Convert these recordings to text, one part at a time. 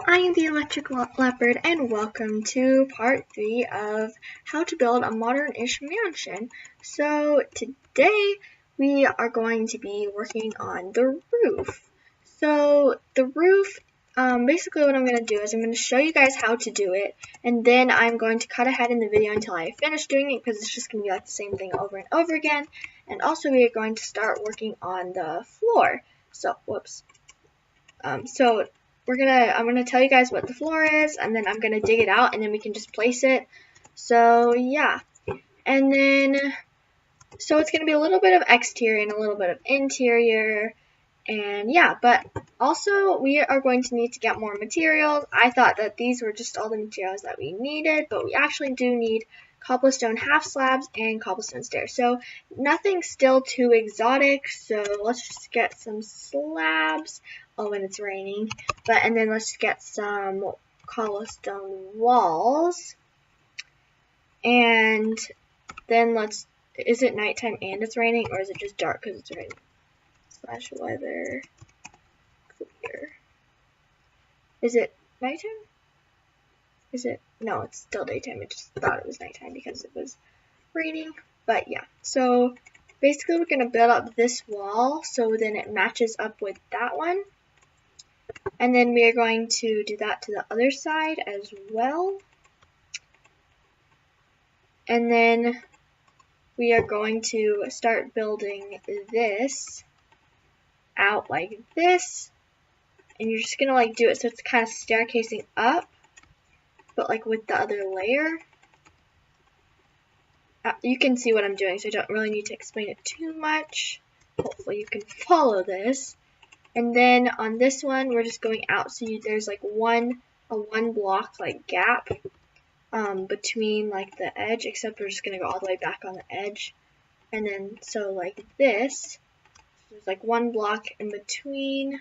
I am the Electric Leopard, and welcome to part 3 of how to build a modern-ish mansion. So today we are going to be working on the roof. So the roof, basically what I'm going to do is I'm going to show you guys how to do it, and then I'm going to cut ahead in the video until I finish doing it because it's just going to be like the same thing over and over again. And also we are going to start working on the floor. So, whoops. I'm gonna tell you guys what the floor is, and then I'm gonna dig it out, and then we can just place it. So yeah, and then so it's gonna be a little bit of exterior and a little bit of interior, and yeah. But also we are going to need to get more materials. I thought that these were just all the materials that we needed, but we actually do need cobblestone half slabs and cobblestone stairs. So nothing still too exotic. So let's just get some slabs. Oh, and it's raining. And then let's get some cobblestone walls. And then is it nighttime and it's raining, or is it just dark because it's raining? Slash weather clear. Is it nighttime? No, it's still daytime. I just thought it was nighttime because it was raining. But yeah, so basically we're going to build up this wall so then it matches up with that one. And then we are going to do that to the other side as well. And then we are going to start building this out like this. And you're just going to do it so it's kind of staircasing up, but with the other layer. You can see what I'm doing, so I don't really need to explain it too much. Hopefully you can follow this. And then on this one, we're just going out, so there's a one block gap between the edge, except we're just gonna go all the way back on the edge. And then so this, there's one block in between,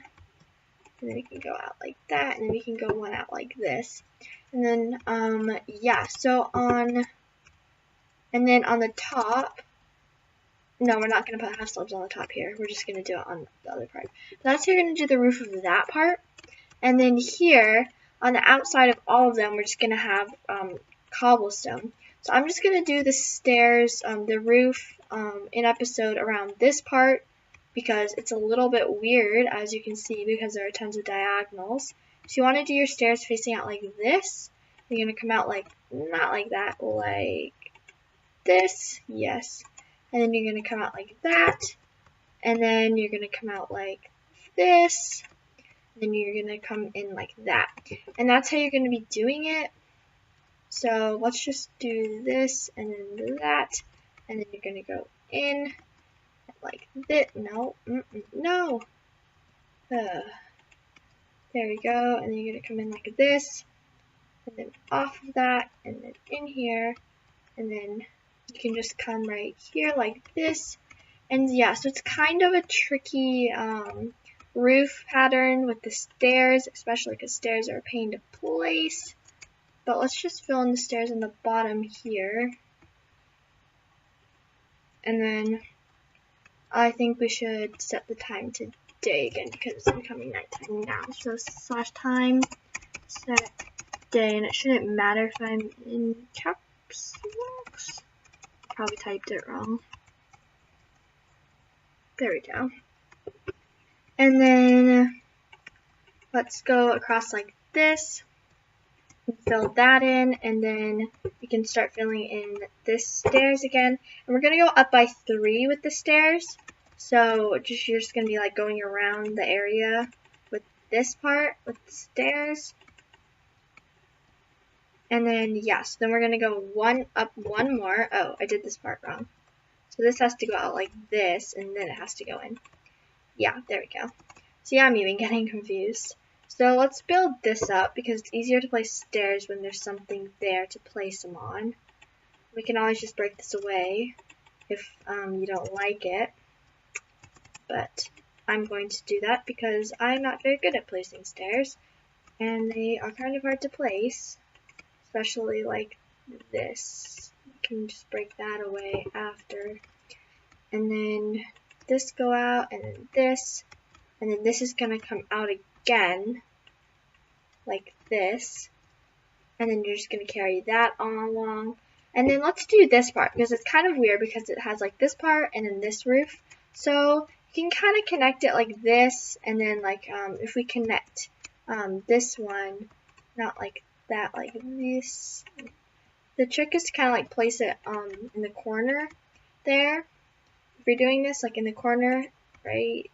and then we can go out like that, and then we can go one out like this. And then yeah, so and then on the top. No, we're not going to put half slabs on the top here. We're just going to do it on the other part. But that's how you're going to do the roof of that part. And then here, on the outside of all of them, we're just going to have cobblestone. So I'm just going to do the stairs, the roof in episode around this part because it's a little bit weird, as you can see, because there are tons of diagonals. So you want to do your stairs facing out like this. You're going to come out not like that, like this. Yes. And then you're going to come out like that, and then you're going to come out like this, and then you're going to come in like that. And that's how you're going to be doing it. So let's just do this, and then that, and then you're going to go in like this. No, no. There we go, and then you're going to come in like this, and then off of that, and then in here, and then you can just come right here like this. And yeah, so it's kind of a tricky roof pattern with the stairs, especially because stairs are a pain to place. But let's just fill in the stairs in the bottom here. And then I think we should set the time to day again because it's becoming nighttime now. So /time set day, and it shouldn't matter if I'm in caps locks. Probably typed it wrong. There we go. And then let's go across like this and fill that in, and then we can start filling in this stairs again. And we're gonna go up by 3 with the stairs. So you're just gonna be going around the area with this part with the stairs. And then, yeah, so then we're going to go up one more. Oh, I did this part wrong. So this has to go out like this, and then it has to go in. Yeah, there we go. So yeah, I'm even getting confused. So let's build this up, because it's easier to place stairs when there's something there to place them on. We can always just break this away if you don't like it. But I'm going to do that because I'm not very good at placing stairs, and they are kind of hard to place. Especially like this. You can just break that away after. And then this go out, and then this is going to come out again. like this. And then you're just going to carry that on along. And then let's do this part, because it's kind of weird because it has like this part and then this roof. So you can kind of connect it like this, and then like if we connect this one, not like that, like this. The trick is to kind of like place it in the corner there. If you're doing this like in the corner right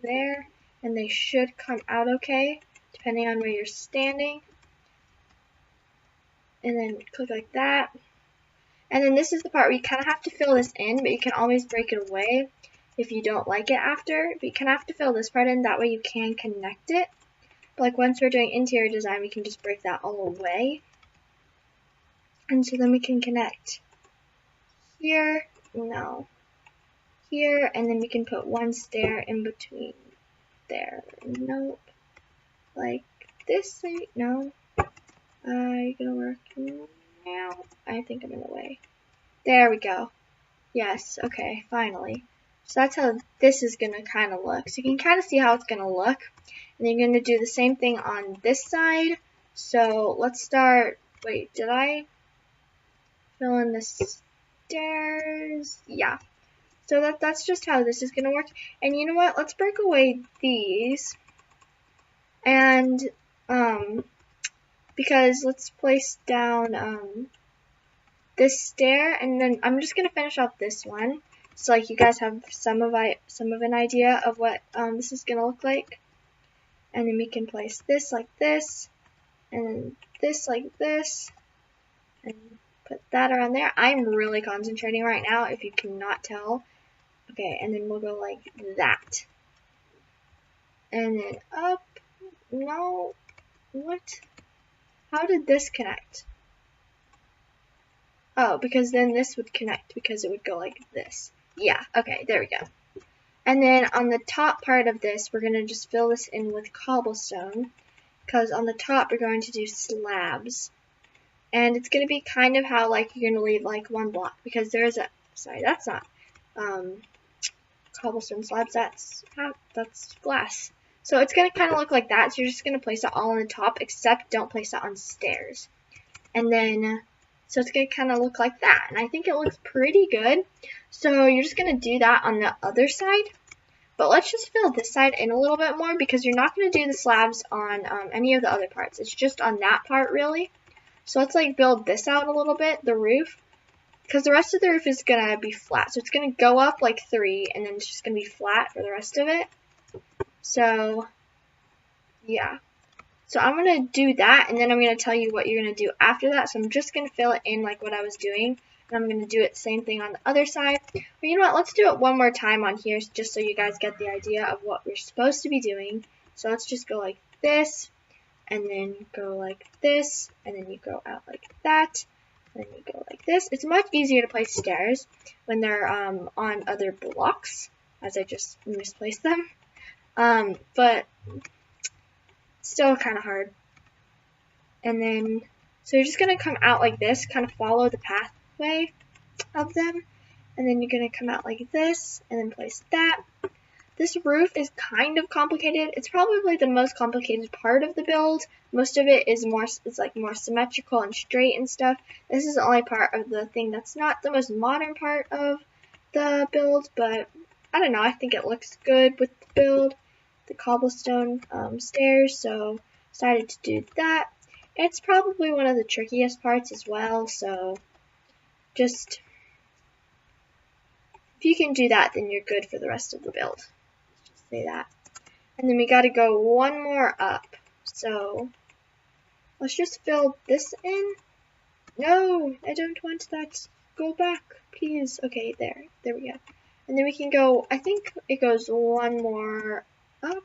there, and they should come out okay, depending on where you're standing. And then click like that. And then this is the part where you kind of have to fill this in, but you can always break it away if you don't like it after. But you kind of have to fill this part in, that way you can connect it. But like once we're doing interior design, we can just break that all away. And so then we can connect here, no, here, and then we can put one stair in between there. Nope. Like this, no. You're gonna work now. I think I'm in the way. There we go. Yes, okay, finally. So that's how this is gonna kind of look. So you can kind of see how it's gonna look. And you're gonna do the same thing on this side. So let's start. Wait, did I fill in the stairs? Yeah. So that's just how this is gonna work. And you know what? Let's break away these. And because let's place down this stair, and then I'm just gonna finish off this one, so like you guys have some of an idea of what this is gonna look like. And then we can place this like this, and then this like this, and put that around there. I'm really concentrating right now, if you cannot tell. Okay, and then we'll go like that, and then up. No, what? How did this connect? Oh, because then this would connect, because it would go like this. Yeah, okay, there we go. And then on the top part of this, we're going to just fill this in with cobblestone, because on the top we're going to do slabs. And it's going to be kind of how like you're going to leave like one block, because there is a, sorry, that's not cobblestone slabs, that's glass. So it's going to kind of look like that, so you're just going to place it all on the top, except don't place it on stairs. And then, so it's going to kind of look like that, and I think it looks pretty good. So you're just going to do that on the other side, but let's just fill this side in a little bit more, because you're not going to do the slabs on any of the other parts. It's just on that part, really. So let's like build this out a little bit, the roof, because the rest of the roof is going to be flat. So it's going to go up like 3, and then it's just going to be flat for the rest of it. So, yeah. So I'm going to do that, and then I'm going to tell you what you're going to do after that. So I'm just going to fill it in like what I was doing, and I'm going to do it the same thing on the other side. But you know what, let's do it one more time on here, just so you guys get the idea of what we're supposed to be doing. So let's just go like this, and then go like this, and then you go out like that, and then you go like this. It's much easier to place stairs when they're on other blocks, as I just misplaced them. But still kind of hard. And then, so you're just going to come out like this, kind of follow the pathway of them, and then you're going to come out like this, and then place that. This roof is kind of complicated. It's probably the most complicated part of the build. Most of it is like more symmetrical and straight and stuff. This is the only part of the thing that's not the most modern part of the build, but I don't know, I think it looks good with the build. The cobblestone stairs, so decided to do that. It's probably one of the trickiest parts as well, so just if you can do that, then you're good for the rest of the build. Let's just say that. And then we got to go one more up, so let's just fill this in. No, I don't want that. Go back, please. Okay, there we go. And then we can go, I think it goes one more up.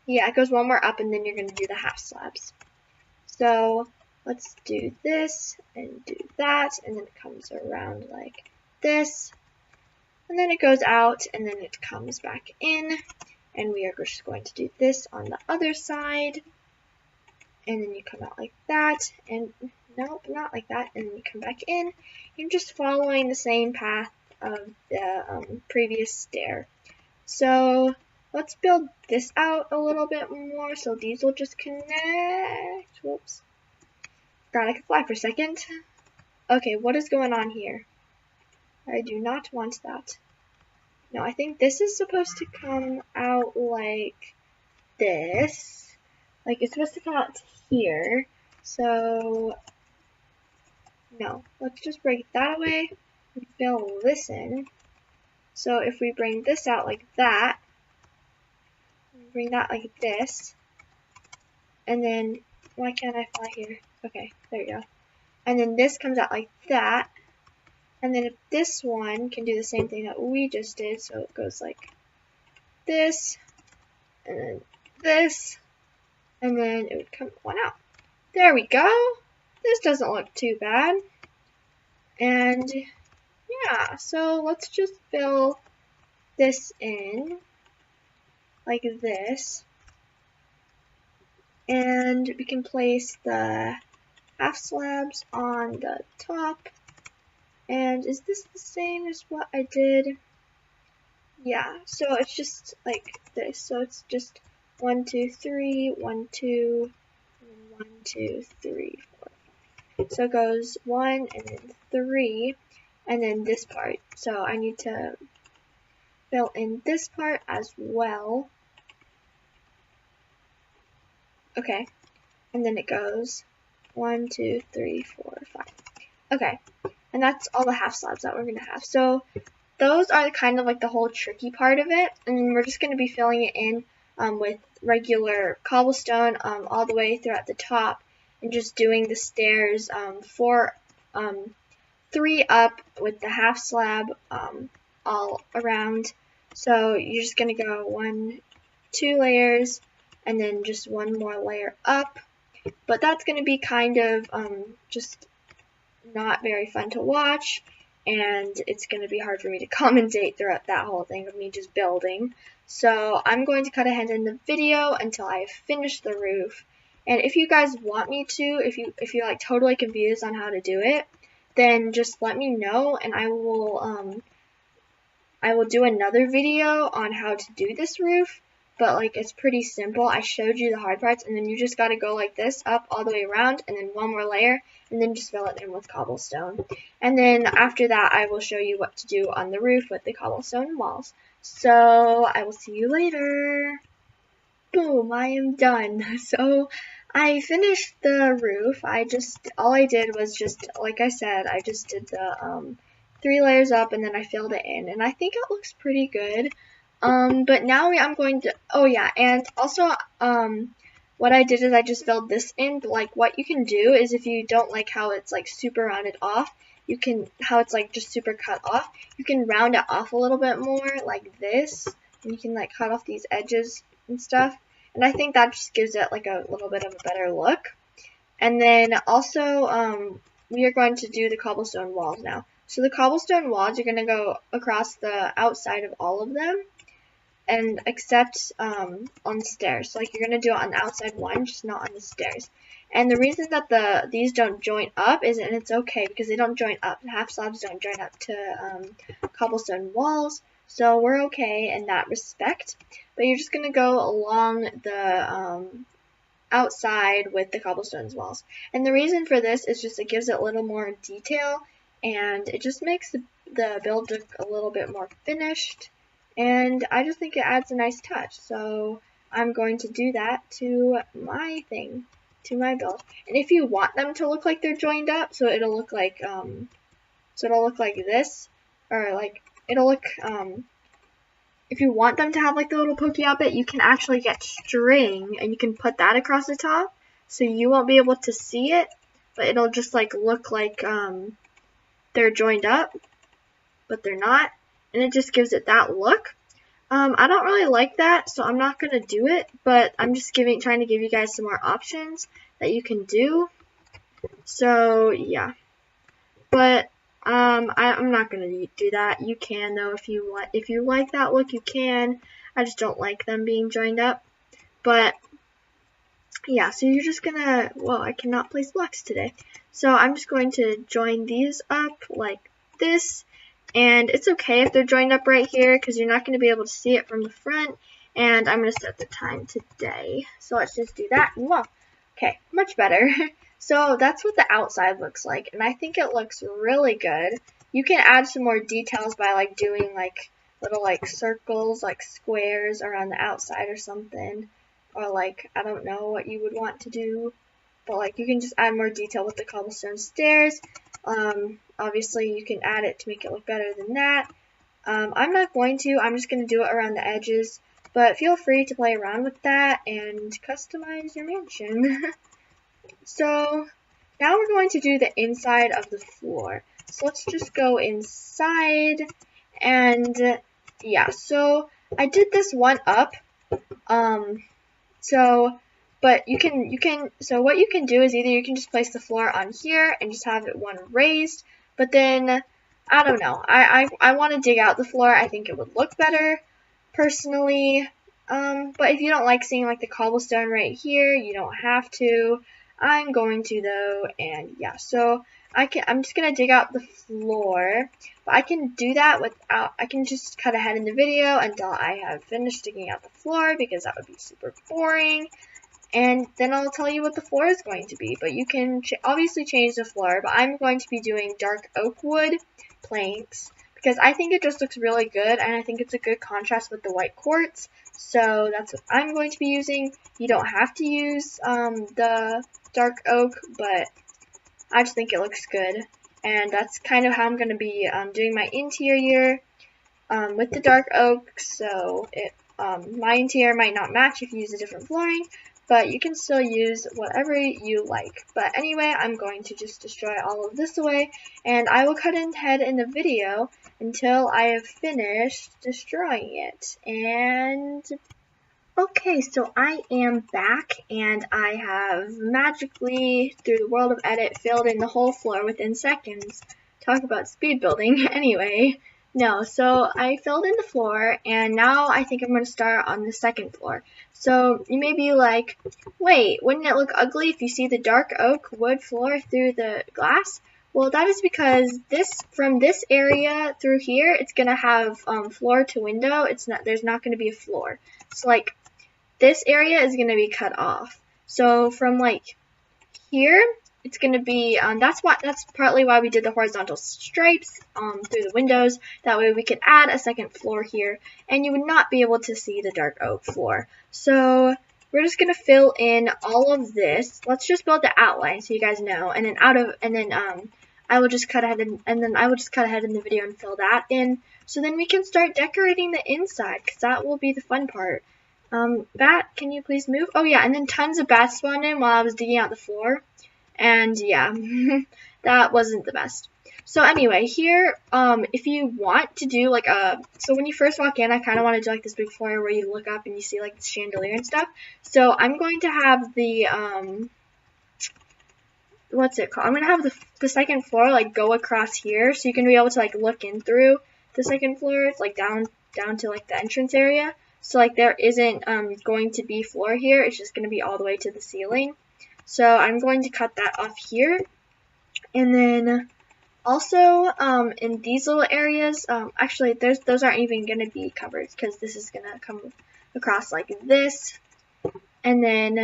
Yeah, it goes one more up, and then you're going to do the half slabs. So let's do this and do that, and then it comes around like this, and then it goes out, and then it comes back in, and we are just going to do this on the other side, and then you come out like that, and nope, not like that, and then you come back in. You're just following the same path of the previous stair. So let's build this out a little bit more so these will just connect. Whoops. God, I could fly for a second. Okay, what is going on here? I do not want that. No, I think this is supposed to come out like this. Like, it's supposed to come out to here. So, no. Let's just break that away and fill this in. So, if we bring this out like that, bring that like this, and then, why can't I fly here? Okay, there we go. And then this comes out like that. And then if this one can do the same thing that we just did, so it goes like this, and then this, and then it would come one out. There we go. This doesn't look too bad. And yeah, so let's just fill this in like this. And we can place the half slabs on the top. And is this the same as what I did? Yeah, so it's just like this. So it's just 1, 2, 3, 1, 2, and 1, 2, 3, 4. So it goes 1 and then 3, and then this part. So I need to fill in this part as well. Okay, and then it goes 1, 2, 3, 4, 5. Okay, and that's all the half slabs that we're gonna have. So those are kind of like the whole tricky part of it, and then we're just gonna be filling it in with regular cobblestone all the way throughout the top, and just doing the stairs 3 up with the half slab all around. So you're just gonna go 1, 2 layers, and then just 1 more layer up. But that's gonna be kind of just not very fun to watch, and it's going to be hard for me to commentate throughout that whole thing of me just building. So I'm going to cut ahead in the video until I have finished the roof. And if you guys want me to, if you're like totally confused on how to do it, then just let me know, and I will do another video on how to do this roof. But like, it's pretty simple. I showed you the hard parts, and then you just got to go like this up all the way around, and then 1 more layer, and then just fill it in with cobblestone. And then after that, I will show you what to do on the roof with the cobblestone walls. So I will see you later. Boom, I am done. So I finished the roof. All I did was just, like I said, I just did the 3 layers up, and then I filled it in, and I think it looks pretty good. But now I'm going to, oh yeah, and also, what I did is I just filled this in, but like, what you can do is if you don't like how it's like super rounded off, how it's like just super cut off, you can round it off a little bit more, like this, and you can like cut off these edges and stuff, and I think that just gives it like a little bit of a better look. And then also, we are going to do the cobblestone walls now. So the cobblestone walls, you're going to go across the outside of all of them, and except on the stairs. So like, you're going to do it on the outside one, just not on the stairs. And the reason that these don't join up and it's okay, because they don't join up. Half slabs don't join up to cobblestone walls, so we're okay in that respect. But you're just going to go along the outside with the cobblestone walls. And the reason for this is just it gives it a little more detail, and it just makes the build look a little bit more finished. And I just think it adds a nice touch, so I'm going to do that to my thing, to my build. And if you want them to look like they're joined up, so it'll look like this, or like it'll look if you want them to have like the little pokey out bit, you can actually get string and you can put that across the top, so you won't be able to see it, but it'll just like look like they're joined up, but they're not. And it just gives it that look. I don't really like that, so I'm not going to do it, but I'm just trying to give you guys some more options that you can do. So, yeah. But, I'm not going to do that. You can, though, if you like that look, you can. I just don't like them being joined up. But, yeah, so you're just going to, well, I cannot place blocks today. So, I'm just going to join these up like this. And it's okay if they're joined up right here, because you're not going to be able to see it from the front. and I'm going to set the time today. So let's just do that. Whoa. Okay, much better. So that's what the outside looks like, and I think it looks really good. You can add some more details by like doing like little like circles, like squares around the outside or something, or like I don't know what you would want to do, but like you can just add more detail with the cobblestone stairs. Obviously you can add it to make it look better than that. I'm not going to, I'm just going to do it around the edges, but feel free to play around with that and customize your mansion. So now we're going to do the inside of the floor. So let's just go inside, and yeah, so I did this one up. But so what you can do is either you can just place the floor on here and just have it one raised, but then I don't know. I want to dig out the floor. I think it would look better personally. But if you don't like seeing like the cobblestone right here, you don't have to. I'm going to though, and yeah, so I'm just gonna dig out the floor, but I can do that without, I can just cut ahead in the video until I have finished digging out the floor, because that would be super boring, and then I'll tell you what the floor is going to be. But you can obviously change the floor, but I'm going to be doing dark oak wood planks, because I think it just looks really good, and I think it's a good contrast with the white quartz. So that's what I'm going to be using. You don't have to use the dark oak, but I just think it looks good. And that's kind of how I'm going to be doing my interior with the dark oak. So my interior might not match if you use a different flooring, but you can still use whatever you like. But anyway, I'm going to just destroy all of this away, and I will cut ahead in the video until I have finished destroying it. And okay, so I am back, and I have magically, through the world of edit, filled in the whole floor within seconds. Talk about speed building. Anyway, no, so I filled in the floor, and now I think I'm going to start on the second floor. So you may be like, wait, wouldn't it look ugly if you see the dark oak wood floor through the glass? Well, that is because from this area through here, it's going to have floor to window. There's not going to be a floor. So like this area is going to be cut off. So from like here, it's going to be, that's partly why we did the horizontal stripes through the windows. That way we could add a second floor here, and you would not be able to see the dark oak floor. So we're just going to fill in all of this. Let's just build the outline so you guys know, and then I will just cut ahead in the video and fill that in. So then we can start decorating the inside, because that will be the fun part. Bat, can you please move? Oh yeah, and then tons of bats spawned in while I was digging out the floor. And yeah, that wasn't the best. So anyway, here, if you want to do like so when you first walk in, I kind of want to do like this big floor where you look up and you see like the chandelier and stuff. So I'm going to have the, what's it called? I'm going to have the second floor like go across here, so you can be able to like look in through the second floor. It's like down to like the entrance area. So like there isn't going to be floor here, it's just going to be all the way to the ceiling. So I'm going to cut that off here. And then also in these little areas, actually those aren't even going to be covered, because this is going to come across like this. And then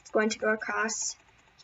it's going to go across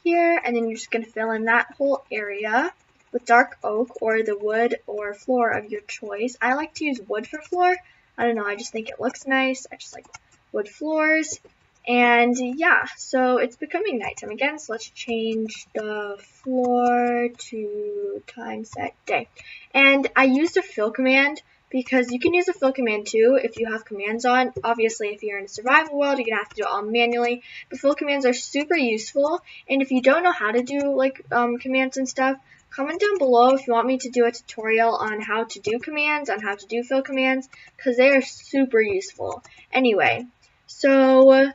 here, and then you're just going to fill in that whole area with dark oak or the wood or floor of your choice. I like to use wood for floor. I don't know, I just think it looks nice. I just like wood floors. And yeah, so it's becoming nighttime again, so let's change the floor to time set day. And I used a fill command, because you can use a fill command too if you have commands on. Obviously, if you're in a survival world, you're going to have to do it all manually. But fill commands are super useful, and if you don't know how to do like commands and stuff, comment down below if you want me to do a tutorial on how to do commands, on how to do fill commands, because they are super useful. Anyway, so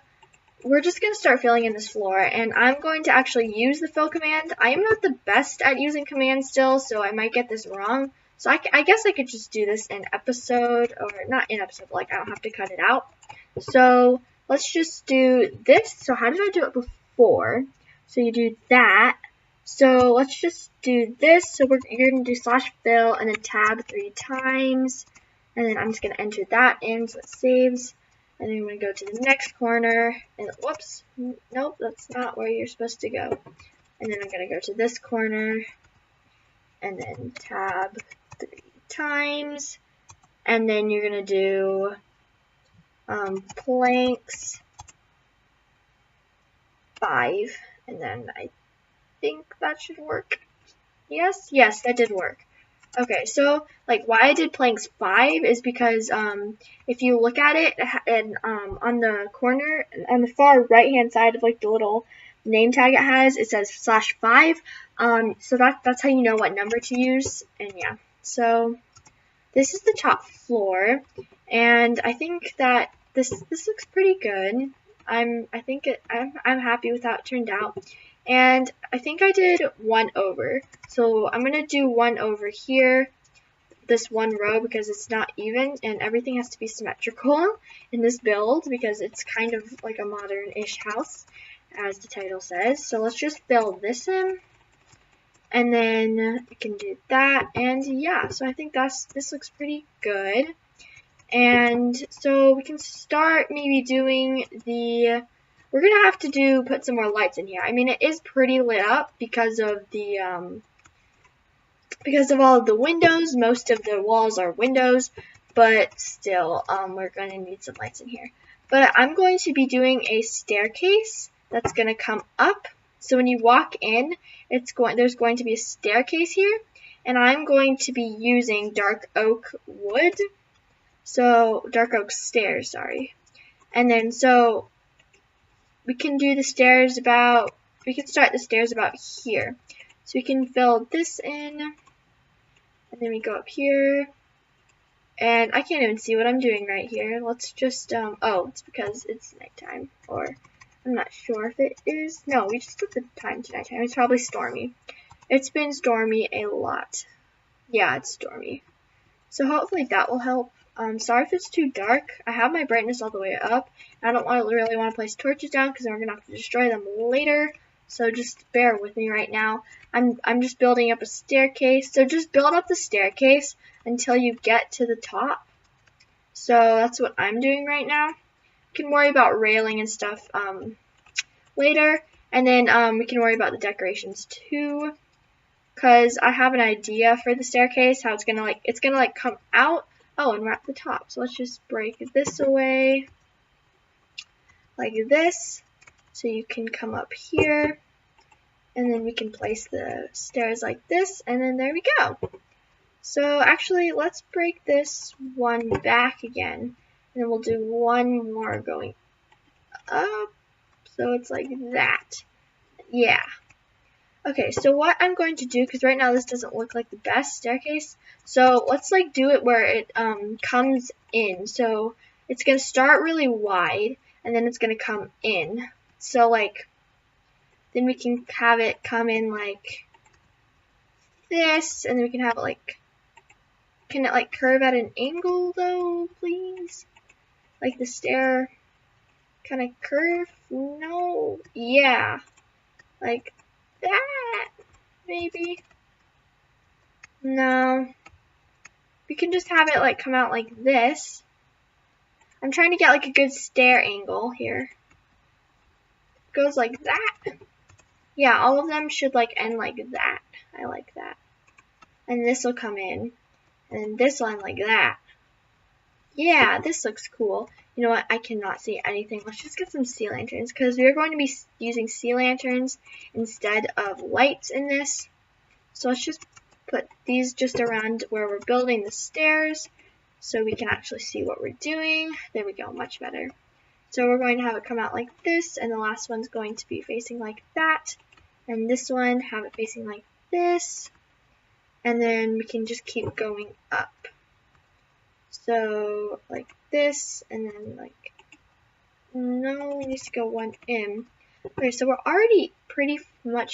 we're just going to start filling in this floor, and I'm going to actually use the fill command. I am not the best at using commands still, so I might get this wrong. So I guess I could just do this in episode, or not in episode, like I don't have to cut it out. So let's just do this. So how did I do it before? So you do that. So let's just do this. So you're going to do /fill and then tab 3 times. And then I'm just going to enter that in so it saves. And then I'm going to go to the next corner, and whoops, nope, that's not where you're supposed to go. And then I'm going to go to this corner, and then tab 3 times, and then you're going to do planks 5, and then I think that should work. Yes, that did work. Okay, so like why I did planks 5 is because if you look at it and on the corner on the far right hand side of like the little name tag it has, it says /5. So that's how you know what number to use. And yeah, so this is the top floor, and I think that this looks pretty good. I'm happy with how it turned out. And I think I did 1 over. So I'm going to do 1 over here, this one row, because it's not even and everything has to be symmetrical in this build because it's kind of like a modern-ish house, as the title says. So let's just fill this in. And then I can do that. And yeah, so I think this looks pretty good. And so we can start maybe doing we're going to have to put some more lights in here. I mean, it is pretty lit up because of all of the windows. Most of the walls are windows, but still, we're going to need some lights in here. But I'm going to be doing a staircase that's going to come up. So when you walk in, there's going to be a staircase here, and I'm going to be using dark oak wood. So dark oak stairs, sorry. And then so we can do the stairs we can start the stairs about here. So we can fill this in, and then we go up here, and I can't even see what I'm doing right here. Let's just, oh, it's because it's nighttime, or I'm not sure if it is. No, we just took the time to nighttime. It's probably stormy. It's been stormy a lot. Yeah, it's stormy. So hopefully that will help. Sorry if it's too dark. I have my brightness all the way up. I don't really want to place torches down because then we're gonna have to destroy them later. So just bear with me right now. I'm just building up a staircase. So just build up the staircase until you get to the top. So that's what I'm doing right now. We can worry about railing and stuff later, and then we can worry about the decorations too. Cause I have an idea for the staircase, how it's gonna come out. Oh, and we're at the top, so let's just break this away like this, so you can come up here, and then we can place the stairs like this, and then there we go. So actually, let's break this one back again, and then we'll do one more going up, so it's like that. Yeah. Okay, so what I'm going to do, because right now this doesn't look like the best staircase, so let's like do it where it comes in. So it's going to start really wide, and then it's going to come in. So like, then we can have it come in like this, and then we can have it like, can it like curve at an angle though, please? Like the stair kind of curve? No. Yeah. Like that, maybe. No. We can just have it like come out like this. I'm trying to get like a good stair angle here. It goes like that. Yeah, all of them should like end like that. I like that. And this will come in. And this one like that. Yeah, this looks cool. You know what? I cannot see anything. Let's just get some sea lanterns because we're going to be using sea lanterns instead of lights in this. So let's just put these just around where we're building the stairs so we can actually see what we're doing. There we go, much better. So we're going to have it come out like this, and the last one's going to be facing like that. And this one, have it facing like this. And then we can just keep going up. So like this, and then like, no, we need to go one in. Okay, so we're already pretty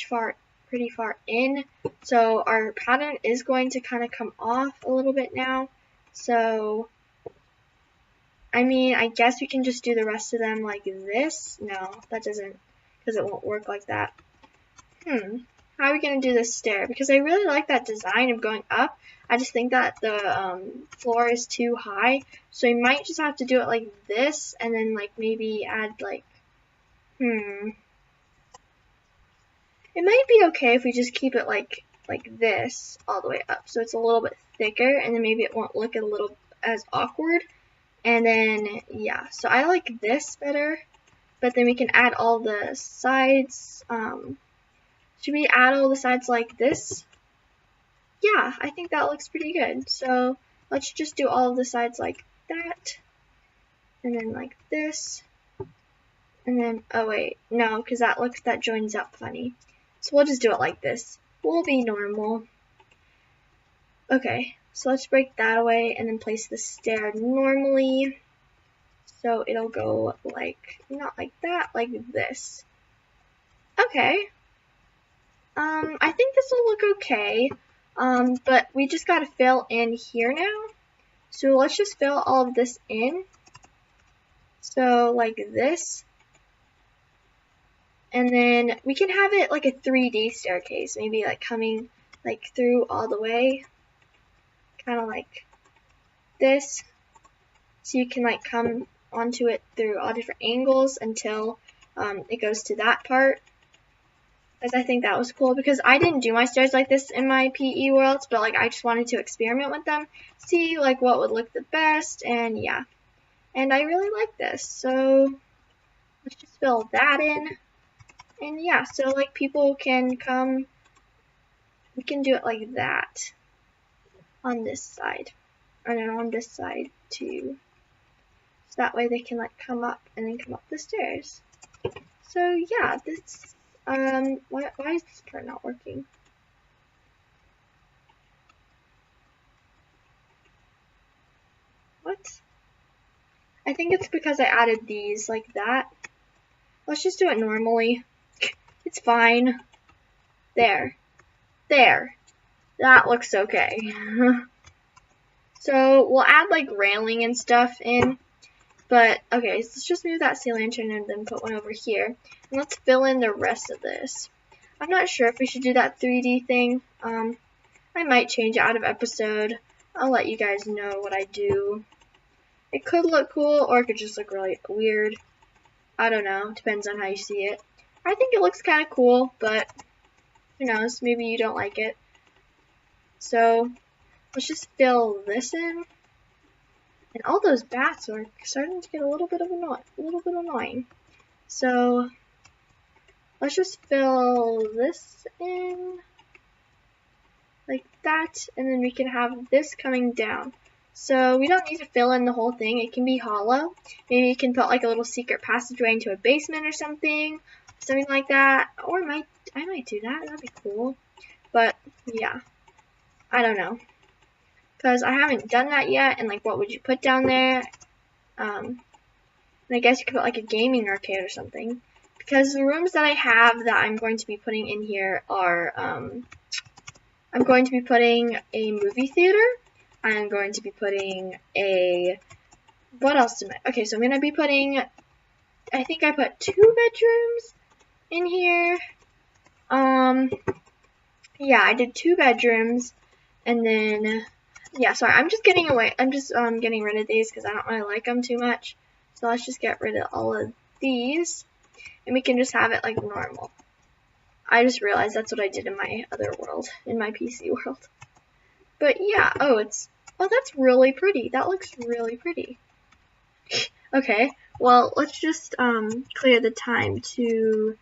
far in. So our pattern is going to kind of come off a little bit now. So, I mean, I guess we can just do the rest of them like this. No, that doesn't, because it won't work like that. how are we going to do this stair? Because I really like that design of going up. I just think that the floor is too high. So we might just have to do it like this, and then like maybe add like, it might be okay if we just keep it like this all the way up. So it's a little bit thicker, and then maybe it won't look a little as awkward. And then, yeah, so I like this better. But then we can add all the sides. Should we add all the sides like this? Yeah, I think that looks pretty good. So let's just do all of the sides like that. And then like this. And then, oh wait, no, because that joins up funny. So we'll just do it like this. We'll be normal. Okay, so let's break that away and then place the stair normally. So it'll go like, not like that, like this. Okay. I think this will look okay. But we just gotta fill in here now. So let's just fill all of this in. So like this. And then we can have it like a 3D staircase. Maybe like coming like through all the way. Kind of like this. So you can like come onto it through all different angles until it goes to that part. Because I think that was cool, because I didn't do my stairs like this in my PE worlds, but like I just wanted to experiment with them, see like what would look the best, and yeah. And I really like this, so let's just fill that in. And yeah, so like people can come, we can do it like that on this side, and then on this side too. So that way they can like come up and then come up the stairs. So yeah, this why is this part not working? What? I think it's because I added these like that. Let's just do it normally. It's fine. There. There. That looks okay. So we'll add like railing and stuff in. But, okay, so let's just move that sea lantern and then put one over here. And let's fill in the rest of this. I'm not sure if we should do that 3D thing. I might change it out of episode. I'll let you guys know what I do. It could look cool, or it could just look really weird. I don't know. Depends on how you see it. I think it looks kind of cool, but who knows? Maybe you don't like it. So, let's just fill this in. And all those bats are starting to get a little bit annoying. So let's just fill this in like that, and then we can have this coming down. So we don't need to fill in the whole thing. It can be hollow. Maybe you can put like a little secret passageway into a basement or something like that. Or I might do that. That'd be cool. But yeah, I don't know. Because I haven't done that yet, and like what would you put down there? And I guess you could put like a gaming arcade or something. Because the rooms that I have that I'm going to be putting in here are, I'm going to be putting a movie theater. I'm going to be putting a, what else am I? Okay, so I'm going to be putting, I think I put 2 bedrooms in here. Yeah, I did 2 bedrooms, and then, yeah, sorry, I'm just getting rid of these because I don't really like them too much. So let's just get rid of all of these, and we can just have it like normal. I just realized that's what I did in my other world, in my PC world. But yeah, oh, that's really pretty. That looks really pretty. Okay, well, let's just clear the time to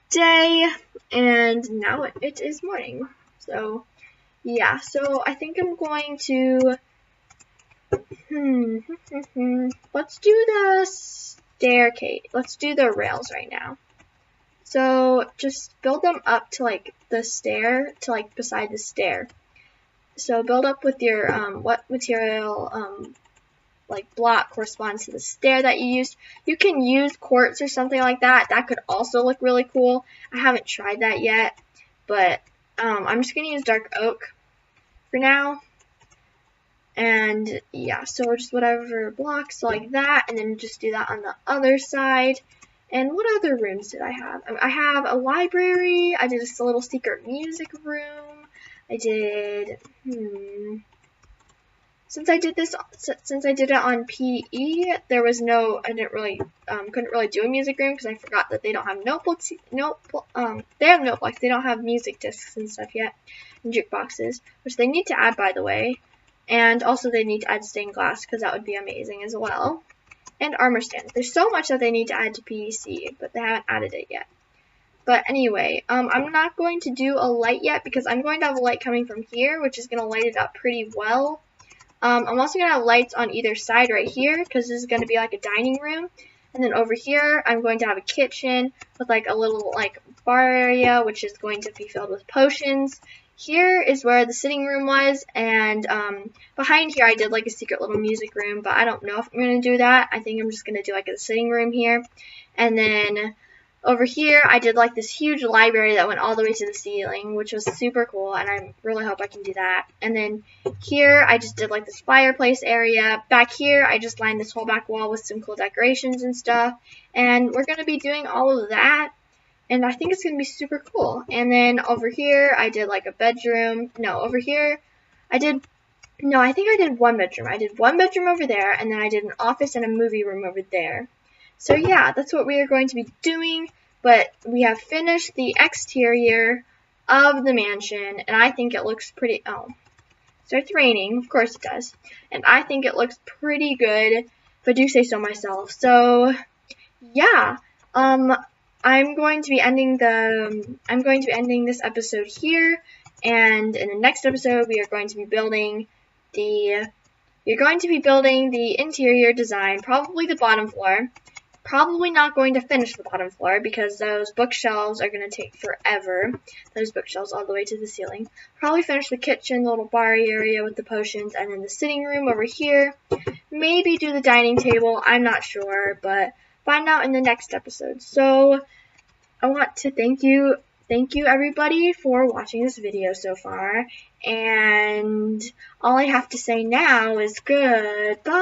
day, and now it is morning. So yeah, so I think I'm going to, let's do the staircase. Let's do the rails right now. So just build them up to like the stair, to like beside the stair. So build up with your, what material, like block corresponds to the stair that you used. You can use quartz or something like that. That could also look really cool. I haven't tried that yet, but I'm just going to use dark oak for now. And yeah, so just whatever blocks like that, and then just do that on the other side. And what other rooms did I have? I have a library. I did just a little secret music room. I did, since I did it on PE, there was no, I didn't really, couldn't really do a music room because I forgot that they don't have notebooks, they have notebooks, they don't have music discs and stuff yet, and jukeboxes, which they need to add, by the way, and also they need to add stained glass because that would be amazing as well, and armor stands. There's so much that they need to add to PEC, but they haven't added it yet. But anyway, I'm not going to do a light yet because I'm going to have a light coming from here, which is going to light it up pretty well. I'm also going to have lights on either side right here because this is going to be like a dining room. And then over here, I'm going to have a kitchen with like a little like bar area, which is going to be filled with potions. Here is where the sitting room was, and behind here I did like a secret little music room, but I don't know if I'm going to do that. I think I'm just going to do like a sitting room here. And then over here, I did like this huge library that went all the way to the ceiling, which was super cool, and I really hope I can do that. And then here, I just did like this fireplace area. Back here, I just lined this whole back wall with some cool decorations and stuff. And we're going to be doing all of that, and I think it's going to be super cool. And then over here, I did like a bedroom. No, over here, I think I did one bedroom. I did one bedroom over there, and then I did an office and a movie room over there. So yeah, that's what we are going to be doing, but we have finished the exterior of the mansion, and I think it looks pretty, it starts raining, of course it does, and I think it looks pretty good, if I do say so myself. So yeah, I'm going to be ending this episode here, and in the next episode we are going to be building the interior design, probably the bottom floor. Probably not going to finish the bottom floor because those bookshelves are going to take forever. Those bookshelves all the way to the ceiling. Probably finish the kitchen, the little bar area with the potions, and then the sitting room over here. Maybe do the dining table. I'm not sure, but find out in the next episode. So I want to thank you everybody for watching this video so far. And all I have to say now is goodbye.